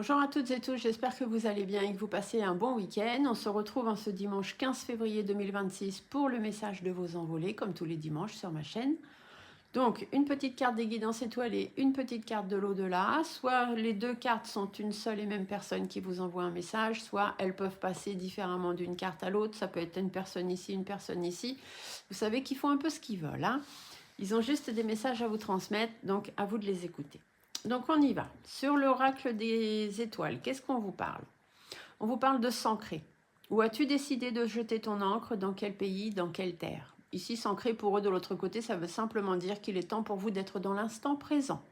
Bonjour à toutes et tous, j'espère que vous allez bien et que vous passez un bon week-end. On se retrouve en ce dimanche 15 février 2026 pour le message de vos envolées, comme tous les dimanches sur ma chaîne. Donc, une petite carte des guidances étoilées, une petite carte de l'au-delà. Soit les deux cartes sont une seule et même personne qui vous envoie un message, soit elles peuvent passer différemment d'une carte à l'autre. Ça peut être une personne ici, une personne ici. Vous savez qu'ils font un peu ce qu'ils veulent, hein. Ils ont juste des messages à vous transmettre, donc à vous de les écouter. Donc on y va. Sur l'oracle des étoiles, qu'est-ce qu'on vous parle? On vous parle de s'ancrer. Où as-tu décidé de jeter ton encre? Dans quel pays? Dans quelle terre? Ici, s'ancrer pour eux de l'autre côté, ça veut simplement dire qu'il est temps pour vous d'être dans l'instant présent.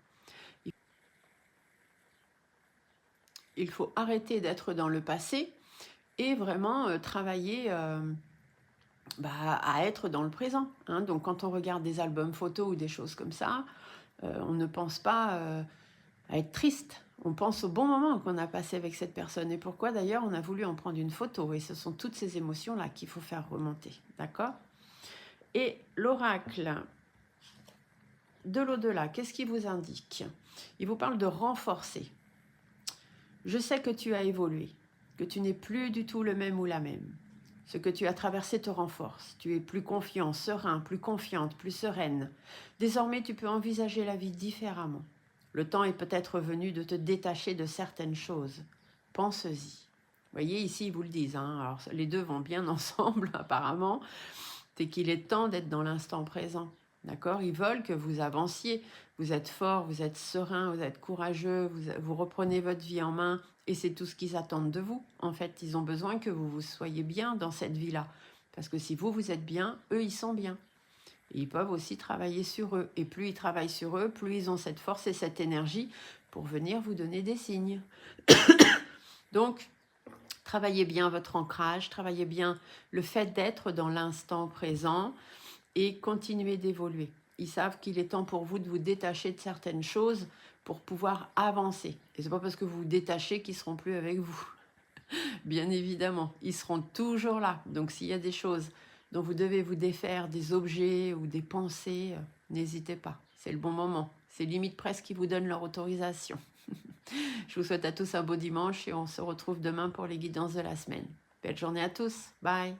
Il faut arrêter d'être dans le passé et vraiment travailler à être dans le présent, hein. Donc quand on regarde des albums photos ou des choses comme ça, on ne pense pas à être triste. On pense au bon moment qu'on a passé avec cette personne. Et pourquoi d'ailleurs on a voulu en prendre une photo. Et ce sont toutes ces émotions-là qu'il faut faire remonter. D'accord? Et l'oracle de l'au-delà, qu'est-ce qu'il vous indique? Il vous parle de renforcer. Je sais que tu as évolué, que tu n'es plus du tout le même ou la même. Ce que tu as traversé te renforce. Tu es plus confiant, serein, plus confiante, plus sereine. Désormais, tu peux envisager la vie différemment. Le temps est peut-être venu de te détacher de certaines choses. Pense-y. Vous voyez, ici, ils vous le disent, hein. Alors, les deux vont bien ensemble, apparemment. C'est qu'il est temps d'être dans l'instant présent. D'accord? Ils veulent que vous avanciez. Vous êtes fort, vous êtes serein, vous êtes courageux, vous reprenez votre vie en main. Et c'est tout ce qu'ils attendent de vous. En fait, ils ont besoin que vous soyez bien dans cette vie-là. Parce que si vous, vous êtes bien, eux, ils sont bien. Et ils peuvent aussi travailler sur eux. Et plus ils travaillent sur eux, plus ils ont cette force et cette énergie pour venir vous donner des signes. Donc, travaillez bien votre ancrage, travaillez bien le fait d'être dans l'instant présent et continuez d'évoluer. Ils savent qu'il est temps pour vous de vous détacher de certaines choses pour pouvoir avancer. Et c'est pas parce que vous vous détachez qu'ils seront plus avec vous. Bien évidemment, ils seront toujours là. Donc s'il y a des choses dont vous devez vous défaire, des objets ou des pensées, n'hésitez pas. C'est le bon moment. C'est limite presque qu'ils vous donnent leur autorisation. Je vous souhaite à tous un beau dimanche et on se retrouve demain pour les guidances de la semaine. Belle journée à tous. Bye.